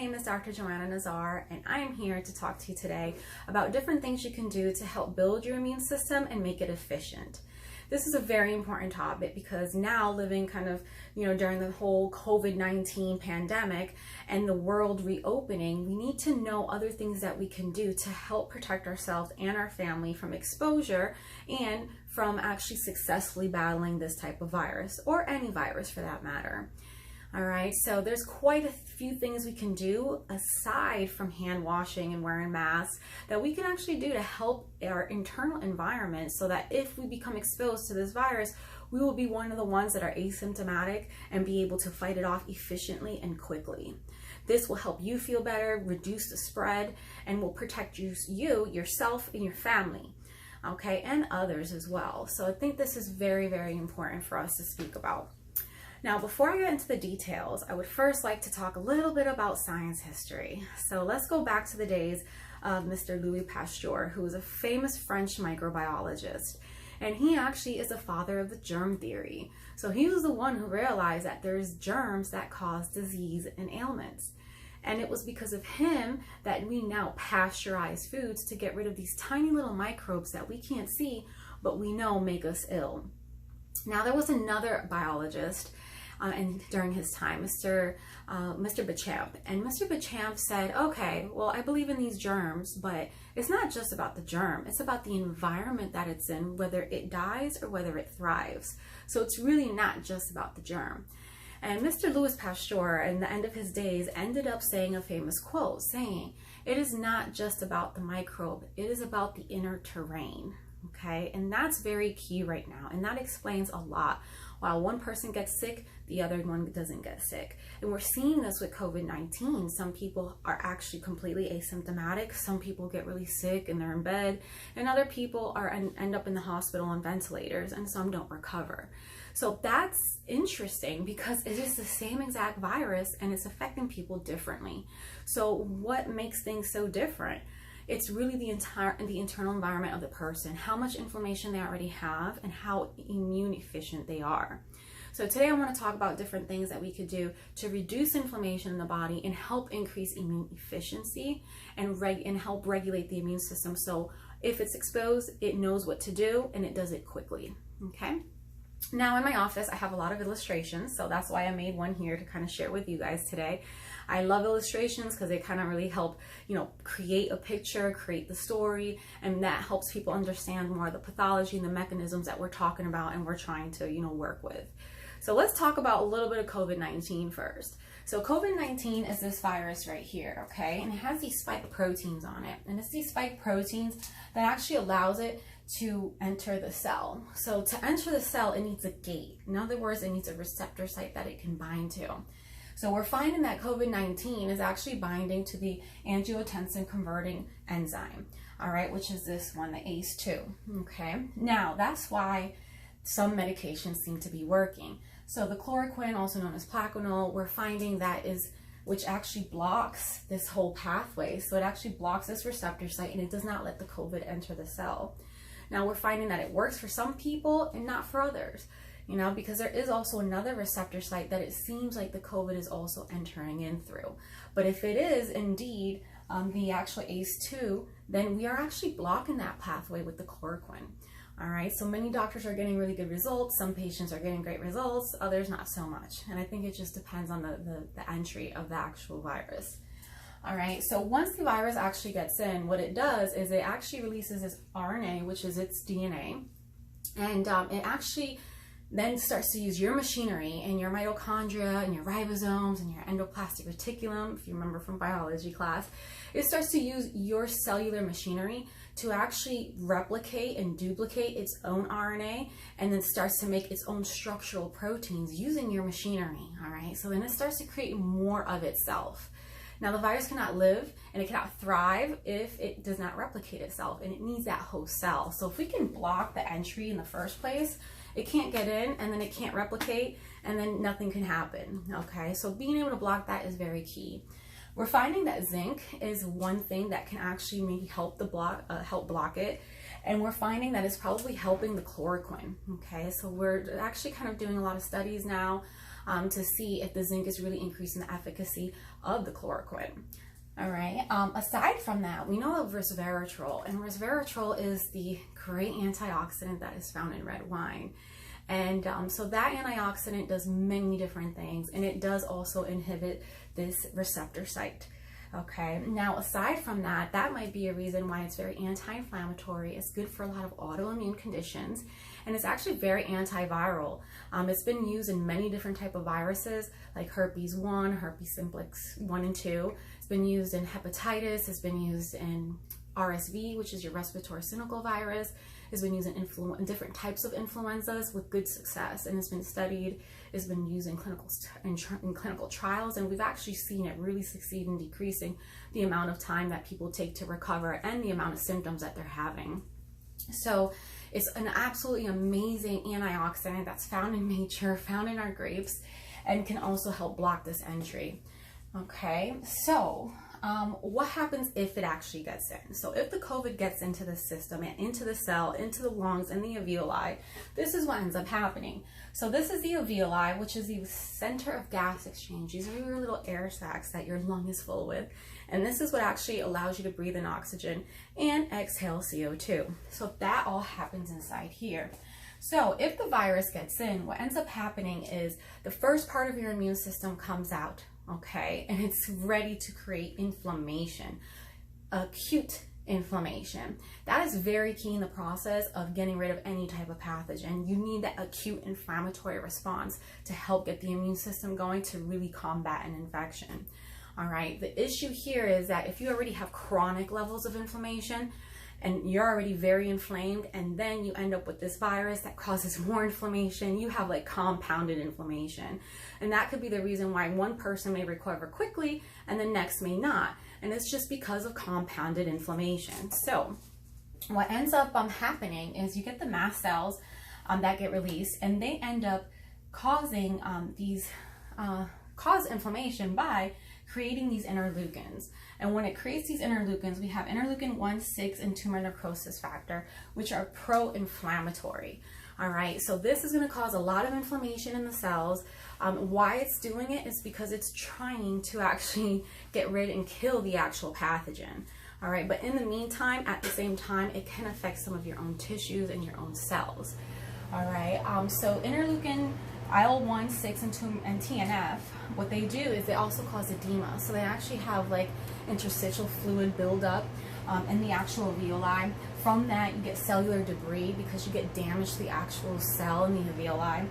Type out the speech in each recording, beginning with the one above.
name is Dr. Joanna Nazar, and I am here to talk to you today about different things you can do to help build your immune system and make it efficient. This is a very important topic because now living during the whole COVID-19 pandemic and the world reopening, we need to know other things that we can do to help protect ourselves and our family from exposure and from actually successfully battling this type of virus, or any virus for that matter. All right, so there's quite a few things we can do aside from hand washing and wearing masks that we can actually do to help our internal environment so that if we become exposed to this virus, we will be one of the ones that are asymptomatic and be able to fight it off efficiently and quickly. This will help you feel better, reduce the spread, and will protect you, yourself, and your family, okay, and others as well. So I think this is very, very important for us to speak about. Now, before I get into the details, I would first like to talk a little bit about science history. So let's go back to the days of Mr. Louis Pasteur, who was a famous French microbiologist. And he actually is the father of the germ theory. So he was the one who realized that there's germs that cause disease and ailments. And it was because of him that we now pasteurize foods to get rid of these tiny little microbes that we can't see, but we know make us ill. Now, there was another biologist and during his time, Mr. Béchamp. And Mr. Béchamp said, okay, well, I believe in these germs, but it's not just about the germ. It's about the environment that it's in, whether it dies or whether it thrives. So it's really not just about the germ. And Mr. Louis Pasteur, in the end of his days, ended up saying a famous quote, saying, it is not just about the microbe, it is about the inner terrain. Okay, and that's very key right now, and that explains a lot. While one person gets sick, the other one doesn't get sick. And we're seeing this with COVID-19. Some people are actually completely asymptomatic. Some people get really sick and they're in bed, and other people end up in the hospital on ventilators, and some don't recover. So that's interesting because it is the same exact virus and it's affecting people differently. So what makes things so different? It's really the internal environment of the person, how much inflammation they already have, and how immune efficient they are. So today I want to talk about different things that we could do to reduce inflammation in the body and help increase immune efficiency and help regulate the immune system. So if it's exposed, it knows what to do and it does it quickly. Okay. Now in my office, I have a lot of illustrations, so that's why I made one here to kind of share with you guys today. I love illustrations because they kind of really help, create a picture, create the story, and that helps people understand more of the pathology and the mechanisms that we're talking about and we're trying to, work with. So let's talk about a little bit of COVID-19 first. So COVID-19 is this virus right here, okay? And it has these spike proteins on it. And it's these spike proteins that actually allows it to enter the cell. So to enter the cell, it needs a gate. In other words, it needs a receptor site that it can bind to. So we're finding that COVID-19 is actually binding to the angiotensin converting enzyme, all right, which is this one, the ACE2, okay? Now, that's why some medications seem to be working. So the chloroquine, also known as Plaquenil, we're finding which actually blocks this whole pathway. So it actually blocks this receptor site and it does not let the COVID enter the cell. Now we're finding that it works for some people and not for others, because there is also another receptor site that it seems like the COVID is also entering in through. But if it is indeed the actual ACE2, then we are actually blocking that pathway with the chloroquine. All right, so many doctors are getting really good results. Some patients are getting great results, others not so much. And I think it just depends on the entry of the actual virus. All right, so once the virus actually gets in, what it does is it actually releases this RNA, which is its DNA, and it actually then starts to use your machinery and your mitochondria and your ribosomes and your endoplasmic reticulum, if you remember from biology class. It starts to use your cellular machinery to actually replicate and duplicate its own RNA, and then starts to make its own structural proteins using your machinery, all right? So then it starts to create more of itself. Now, the virus cannot live and it cannot thrive if it does not replicate itself, and it needs that host cell. So if we can block the entry in the first place, it can't get in, and then it can't replicate, and then nothing can happen, okay? So being able to block that is very key. We're finding that zinc is one thing that can actually maybe help block it, and we're finding that it's probably helping the chloroquine, okay? So we're actually kind of doing a lot of studies now to see if the zinc is really increasing the efficacy of the chloroquine. All right. Aside from that, we know of resveratrol, and resveratrol is the great antioxidant that is found in red wine. And so that antioxidant does many different things, and it does also inhibit this receptor site. Okay, now aside from that, that might be a reason why it's very anti-inflammatory. It's good for a lot of autoimmune conditions, and it's actually very antiviral. It's been used in many different type of viruses like herpes 1, herpes simplex 1 and 2. It's been used in hepatitis. It's been used in RSV, which is your respiratory syncytial virus. It's been used in different types of influenzas with good success, and it's been studied. It's been used in clinical trials, and we've actually seen it really succeed in decreasing the amount of time that people take to recover and the amount of symptoms that they're having. So it's an absolutely amazing antioxidant that's found in nature, found in our grapes, and can also help block this entry. Okay, so what happens if it actually gets in? So if the COVID gets into the system and into the cell, into the lungs and the alveoli, this is what ends up happening. So this is the alveoli, which is the center of gas exchange. These are your little air sacs that your lung is full with. And this is what actually allows you to breathe in oxygen and exhale CO2. So that all happens inside here. So if the virus gets in, what ends up happening is the first part of your immune system comes out, okay, and it's ready to create inflammation, acute inflammation. That is very key in the process of getting rid of any type of pathogen. You need that acute inflammatory response to help get the immune system going to really combat an infection. All right, the issue here is that if you already have chronic levels of inflammation, and you're already very inflamed, and then you end up with this virus that causes more inflammation, you have like compounded inflammation. And that could be the reason why one person may recover quickly and the next may not. And it's just because of compounded inflammation. So what ends up happening is you get the mast cells that get released, and they end up causing cause inflammation by creating these interleukins. And when it creates these interleukins, we have interleukin 1, 6, and tumor necrosis factor, which are pro-inflammatory. All right, so this is going to cause a lot of inflammation in the cells. Why it's doing it is because it's trying to actually get rid and kill the actual pathogen. All right, but in the meantime, at the same time, it can affect some of your own tissues and your own cells. All right, so interleukin, IL-1, 6, and TNF, what they do is they also cause edema. So they actually have like interstitial fluid buildup in the actual alveoli. From that, you get cellular debris because you get damage to the actual cell in the alveoli.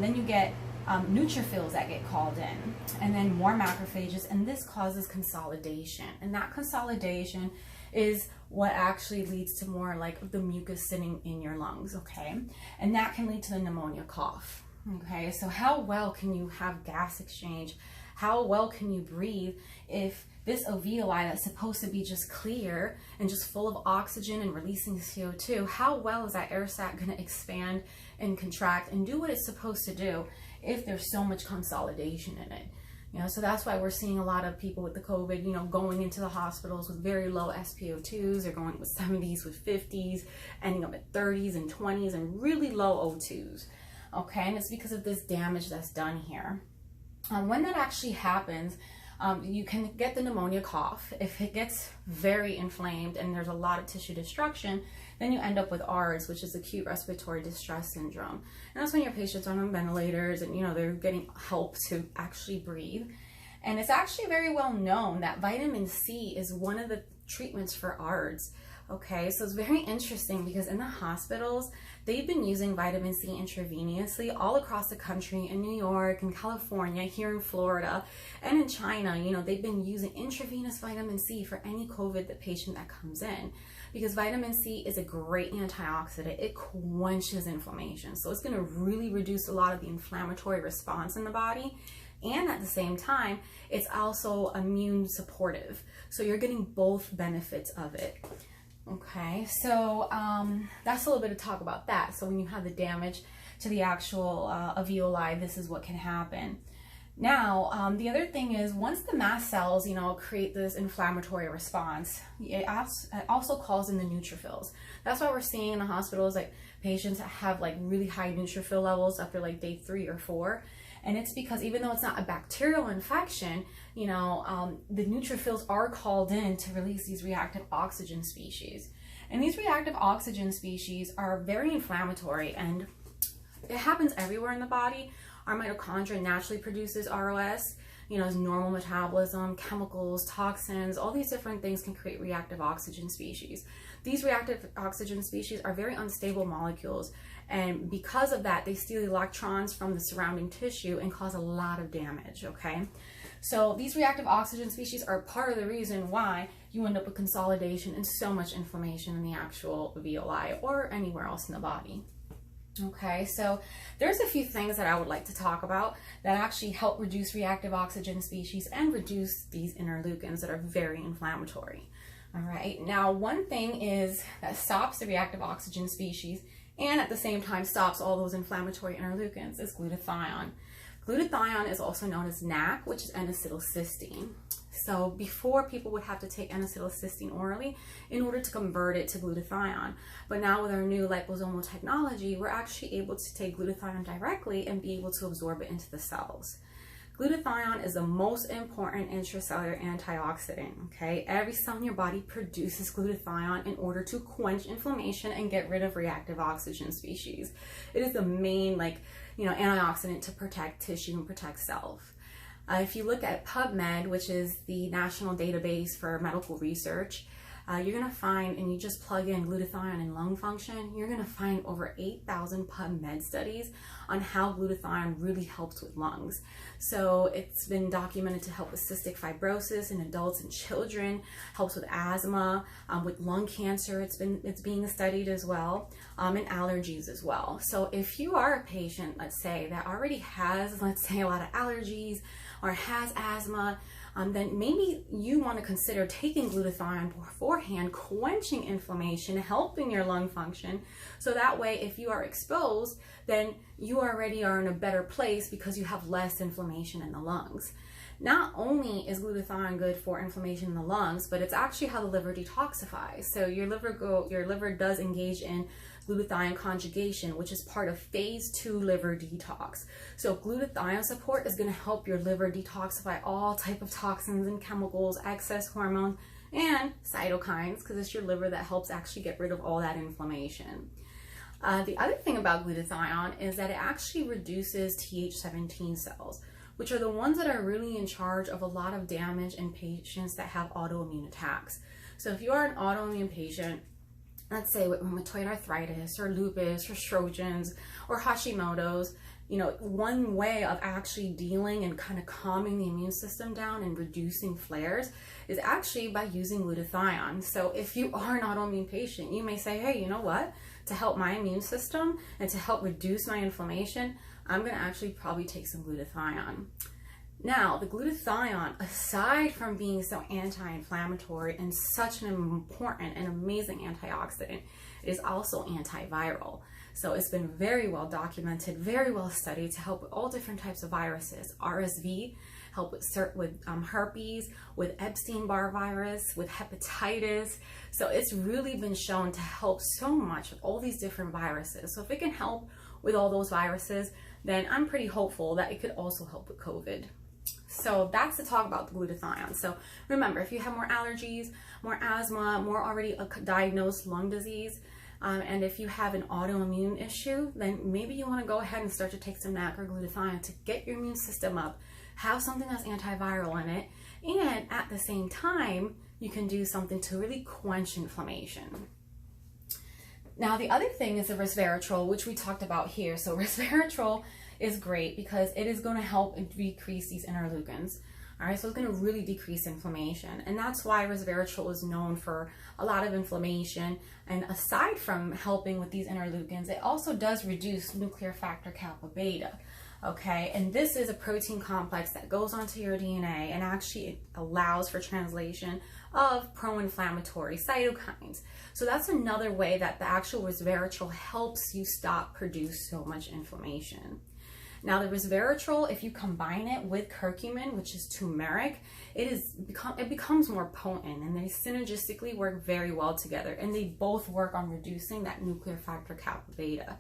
Then you get neutrophils that get called in, and then more macrophages, and this causes consolidation. And that consolidation is what actually leads to more like the mucus sitting in your lungs, okay? And that can lead to the pneumonia cough. Okay, so how well can you have gas exchange? How well can you breathe if this alveoli that's supposed to be just clear and just full of oxygen and releasing CO2, how well is that air sac going to expand and contract and do what it's supposed to do if there's so much consolidation in it? You know, so that's why we're seeing a lot of people with the COVID, you know, going into the hospitals with very low SpO2s. They're going with 70s, with 50s, ending up at 30s and 20s and really low O2s. Okay, and it's because of this damage that's done here. When that actually happens, you can get the pneumonia cough. If it gets very inflamed and there's a lot of tissue destruction, then you end up with ARDS, which is acute respiratory distress syndrome. And that's when your patients are on ventilators and, you know, they're getting help to actually breathe. And it's actually very well known that vitamin C is one of the treatments for ARDS. Okay, so it's very interesting because in the hospitals, they've been using vitamin C intravenously all across the country, in New York and California, here in Florida, and in China. You know, they've been using intravenous vitamin C for any COVID patient that comes in, because vitamin C is a great antioxidant. It quenches inflammation. So it's going to really reduce a lot of the inflammatory response in the body. And at the same time, it's also immune supportive. So you're getting both benefits of it. Okay, so that's a little bit of talk about that. So when you have the damage to the actual alveoli, this is what can happen. Now, the other thing is, once the mast cells, you know, create this inflammatory response, it also calls in the neutrophils. That's why we're seeing in the hospitals, like, patients that have like really high neutrophil levels after like day 3 or 4. And it's because even though it's not a bacterial infection, you know, the neutrophils are called in to release these reactive oxygen species. And these reactive oxygen species are very inflammatory, and it happens everywhere in the body. Our mitochondria naturally produces ROS, you know, as normal metabolism, chemicals, toxins, all these different things can create reactive oxygen species. These reactive oxygen species are very unstable molecules, and because of that, they steal electrons from the surrounding tissue and cause a lot of damage, okay? So these reactive oxygen species are part of the reason why you end up with consolidation and so much inflammation in the actual alveoli or anywhere else in the body. Okay, so there's a few things that I would like to talk about that actually help reduce reactive oxygen species and reduce these interleukins that are very inflammatory. All right, now one thing is that stops the reactive oxygen species and at the same time stops all those inflammatory interleukins is glutathione. Glutathione is also known as NAC, which is N-acetylcysteine. So before, people would have to take N-acetylcysteine orally in order to convert it to glutathione. But now with our new liposomal technology, we're actually able to take glutathione directly and be able to absorb it into the cells. Glutathione is the most important intracellular antioxidant, okay? Every cell in your body produces glutathione in order to quench inflammation and get rid of reactive oxygen species. It is the main, antioxidant to protect tissue and protect cells. If you look at PubMed, which is the national database for medical research, you're going to find, and you just plug in glutathione and lung function, you're going to find over 8,000 PubMed studies on how glutathione really helps with lungs. So it's been documented to help with cystic fibrosis in adults and children, helps with asthma, with lung cancer, it's being studied as well, and allergies as well. So if you are a patient, let's say, that already has, let's say, a lot of allergies or has asthma, then maybe you want to consider taking glutathione beforehand, quenching inflammation, helping your lung function. So that way, if you are exposed, then you already are in a better place because you have less inflammation in the lungs. Not only is glutathione good for inflammation in the lungs, but it's actually how the liver detoxifies. So your liver does engage in glutathione conjugation, which is part of phase 2 liver detox. So glutathione support is going to help your liver detoxify all type of toxins and chemicals, excess hormones, and cytokines, because it's your liver that helps actually get rid of all that inflammation. The other thing about glutathione is that it actually reduces Th17 cells, which are the ones that are really in charge of a lot of damage in patients that have autoimmune attacks. So if you are an autoimmune patient, let's say with rheumatoid arthritis or lupus or Sjögren's or Hashimoto's, one way of actually dealing and kind of calming the immune system down and reducing flares is actually by using glutathione. So if you are an autoimmune patient, you may say, hey, you know what? To help my immune system and to help reduce my inflammation, I'm going to actually probably take some glutathione. Now, the glutathione, aside from being so anti-inflammatory and such an important and amazing antioxidant, it is also antiviral. So it's been very well documented, very well studied to help with all different types of viruses. RSV, help with herpes, with Epstein-Barr virus, with hepatitis. So it's really been shown to help so much with all these different viruses. So if it can help with all those viruses, then I'm pretty hopeful that it could also help with COVID. So that's to talk about the glutathione. So remember, if you have more allergies, more asthma, more already diagnosed lung disease, and if you have an autoimmune issue, then maybe you want to go ahead and start to take some NAC or glutathione to get your immune system up, have something that's antiviral in it, and at the same time, you can do something to really quench inflammation. Now, the other thing is the resveratrol, which we talked about here. So resveratrol is great because it is going to help decrease these interleukins. All right, so it's going to really decrease inflammation. And that's why resveratrol is known for a lot of inflammation. And aside from helping with these interleukins, it also does reduce nuclear factor kappa beta. Okay, and this is a protein complex that goes onto your DNA and actually it allows for translation of pro-inflammatory cytokines. So that's another way that the actual resveratrol helps you stop produce so much inflammation. Now the resveratrol, if you combine it with curcumin, which is turmeric, it becomes more potent, and they synergistically work very well together, and they both work on reducing that nuclear factor kappa beta.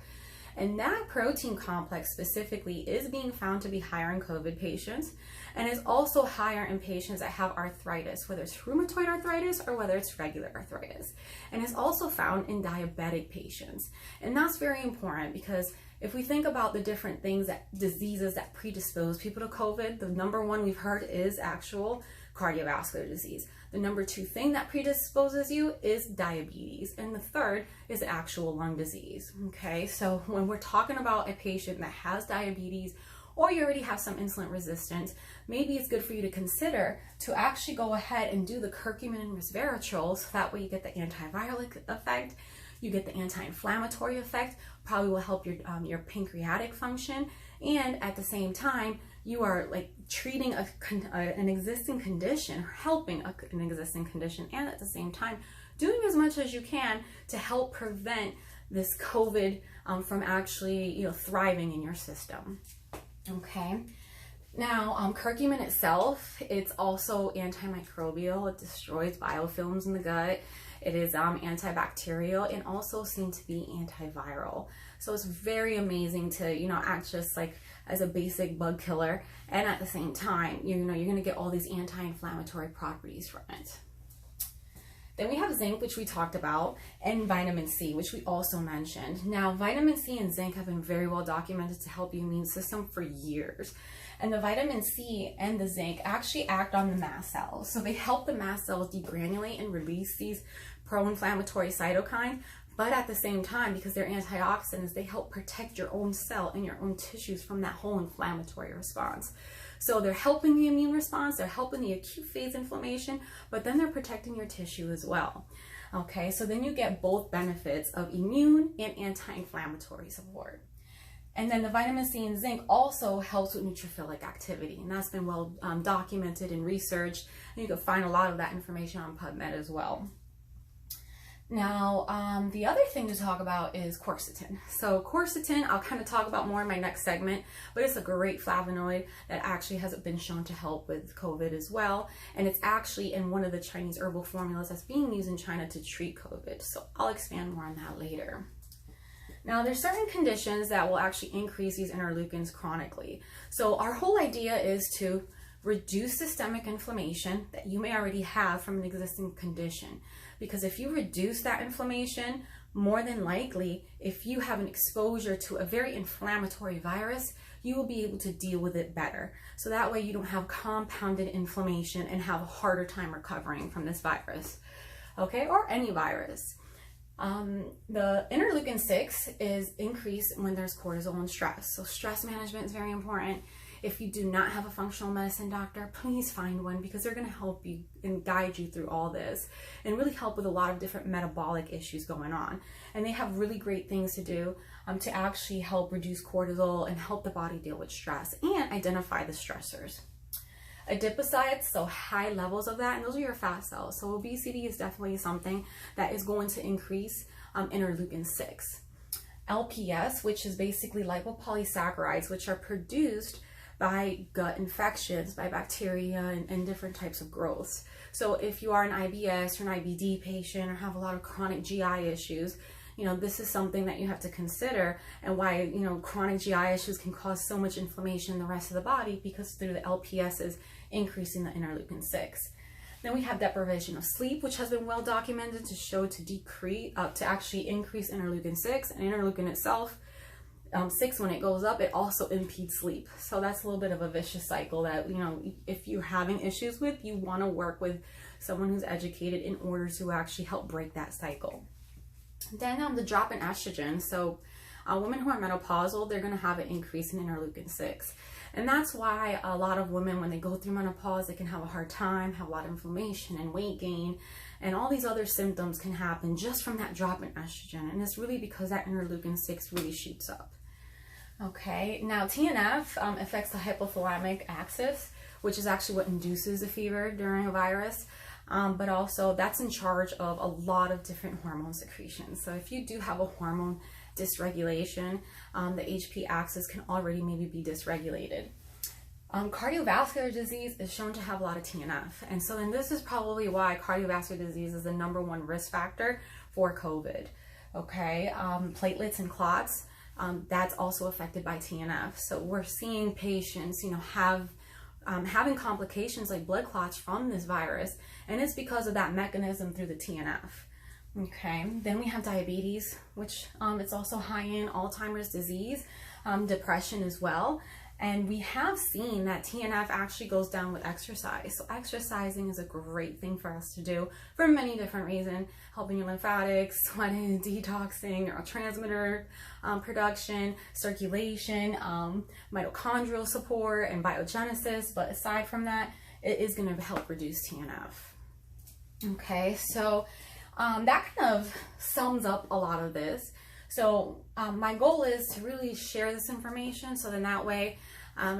And that protein complex specifically is being found to be higher in COVID patients and is also higher in patients that have arthritis, whether it's rheumatoid arthritis or whether it's regular arthritis. And it's also found in diabetic patients. And that's very important because if we think about the different diseases that predispose people to COVID, the number one we've heard is actual cardiovascular disease. The number two thing that predisposes you is diabetes. And the third is actual lung disease. Okay, so when we're talking about a patient that has diabetes or you already have some insulin resistance, maybe it's good for you to consider to actually go ahead and do the curcumin and resveratrol, so that way you get the antiviral effect, you get the anti-inflammatory effect, probably will help your pancreatic function, and at the same time, you are like treating an existing condition, helping an existing condition, and at the same time, doing as much as you can to help prevent this COVID from actually, thriving in your system. Okay. Now, curcumin itself, it's also antimicrobial. It destroys biofilms in the gut. It is antibacterial and also seen to be antiviral. So it's very amazing to, act just like as a basic bug killer. And at the same time, you're going to get all these anti-inflammatory properties from it. Then we have zinc, which we talked about, and vitamin C, which we also mentioned. Now, vitamin C and zinc have been very well documented to help the immune system for years. And the vitamin C and the zinc actually act on the mast cells. So they help the mast cells degranulate and release these pro-inflammatory cytokines. But at the same time, because they're antioxidants, they help protect your own cell and your own tissues from that whole inflammatory response. So they're helping the immune response, they're helping the acute phase inflammation, but then they're protecting your tissue as well. Okay, so then you get both benefits of immune and anti-inflammatory support. And then the vitamin C and zinc also helps with neutrophilic activity, and that's been well documented and researched. And you can find a lot of that information on PubMed as well. Now, the other thing to talk about is quercetin. So quercetin, I'll kind of talk about more in my next segment, but it's a great flavonoid that actually has been shown to help with COVID as well. And it's actually in one of the Chinese herbal formulas that's being used in China to treat COVID. So I'll expand more on that later. Now, there's certain conditions that will actually increase these interleukins chronically. So our whole idea is to reduce systemic inflammation that you may already have from an existing condition. Because if you reduce that inflammation, more than likely, if you have an exposure to a very inflammatory virus, you will be able to deal with it better. So that way you don't have compounded inflammation and have a harder time recovering from this virus, okay, or any virus. The interleukin 6 is increased when there's cortisol and stress. So stress management is very important. If you do not have a functional medicine doctor, please find one, because they're going to help you and guide you through all this and really help with a lot of different metabolic issues going on. And they have really great things to do to actually help reduce cortisol and help the body deal with stress and identify the stressors. Adipocytes, so high levels of that, and those are your fat cells. So obesity is definitely something that is going to increase interleukin 6. LPS, which is basically lipopolysaccharides, which are produced by gut infections, by bacteria and different types of growths. So if you are an IBS or an IBD patient or have a lot of chronic GI issues, this is something that you have to consider, and why, chronic GI issues can cause so much inflammation in the rest of the body, because through the LPS is increasing the interleukin 6. Then we have deprivation of sleep, which has been well documented to show to actually increase interleukin 6, and interleukin itself, 6, when it goes up, it also impedes sleep. So that's a little bit of a vicious cycle that, if you're having issues with, you want to work with someone who's educated in order to actually help break that cycle. Then the drop in estrogen. So women who are menopausal, they're going to have an increase in interleukin 6. And that's why a lot of women, when they go through menopause, they can have a hard time, have a lot of inflammation and weight gain, and all these other symptoms can happen just from that drop in estrogen. And it's really because that interleukin 6 really shoots up. Okay, now TNF affects the hypothalamic axis, which is actually what induces the fever during a virus. But also that's in charge of a lot of different hormone secretions. So if you do have a hormone dysregulation, the HP axis can already maybe be dysregulated. Cardiovascular disease is shown to have a lot of TNF. And so then this is probably why cardiovascular disease is the #1 risk factor for COVID. Okay, platelets and clots. that's also affected by TNF. So we're seeing patients, having complications like blood clots from this virus, and it's because of that mechanism through the TNF. Okay, then we have diabetes, which it's also high in Alzheimer's disease, depression as well. And we have seen that TNF actually goes down with exercise. So exercising is a great thing for us to do for many different reasons, helping your lymphatics, sweating, detoxing, neurotransmitter production, circulation, mitochondrial support, and biogenesis. But aside from that, it is going to help reduce TNF. Okay, so that kind of sums up a lot of this. So my goal is to really share this information, so then that way,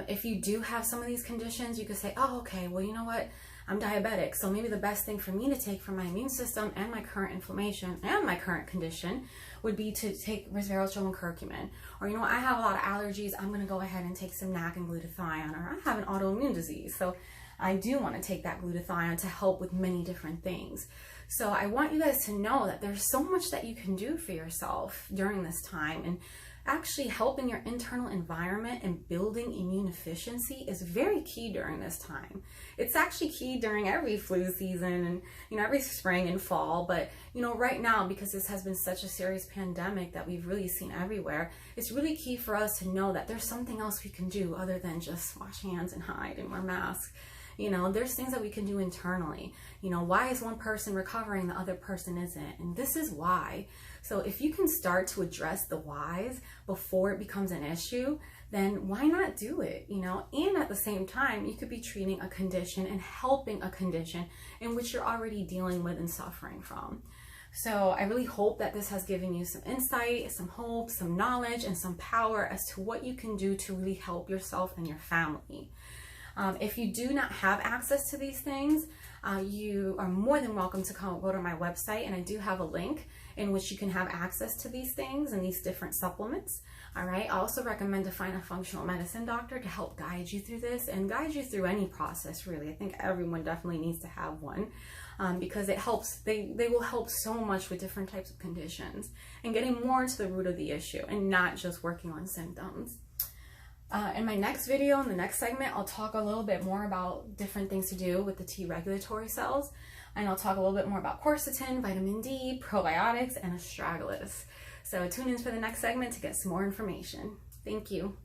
if you do have some of these conditions, you could say, oh, okay, well, you know what? I'm diabetic, so maybe the best thing for me to take for my immune system and my current inflammation and my current condition would be to take resveratrol and curcumin. Or, you know, I have a lot of allergies, I'm going to go ahead and take some NAC and glutathione. Or I have an autoimmune disease, so I do want to take that glutathione to help with many different things. So I want you guys to know that there's so much that you can do for yourself during this time, and actually helping your internal environment and building immune efficiency is very key during this time. It's actually key during every flu season and, every spring and fall. But, right now, because this has been such a serious pandemic that we've really seen everywhere, it's really key for us to know that there's something else we can do other than just wash hands and hide and wear masks. There's things that we can do internally. Why is one person recovering, the other person isn't? And this is why. So if you can start to address the whys before it becomes an issue, then why not do it? And at the same time, you could be treating a condition and helping a condition in which you're already dealing with and suffering from. So I really hope that this has given you some insight, some hope, some knowledge, and some power as to what you can do to really help yourself and your family. If you do not have access to these things, you are more than welcome to go to my website, and I do have a link in which you can have access to these things and these different supplements. All right. I also recommend to find a functional medicine doctor to help guide you through this and guide you through any process, really. I think everyone definitely needs to have one because it helps. They will help so much with different types of conditions and getting more into the root of the issue and not just working on symptoms. In my next video, in the next segment, I'll talk a little bit more about different things to do with the T regulatory cells. And I'll talk a little bit more about quercetin, vitamin D, probiotics, and astragalus. So tune in for the next segment to get some more information. Thank you.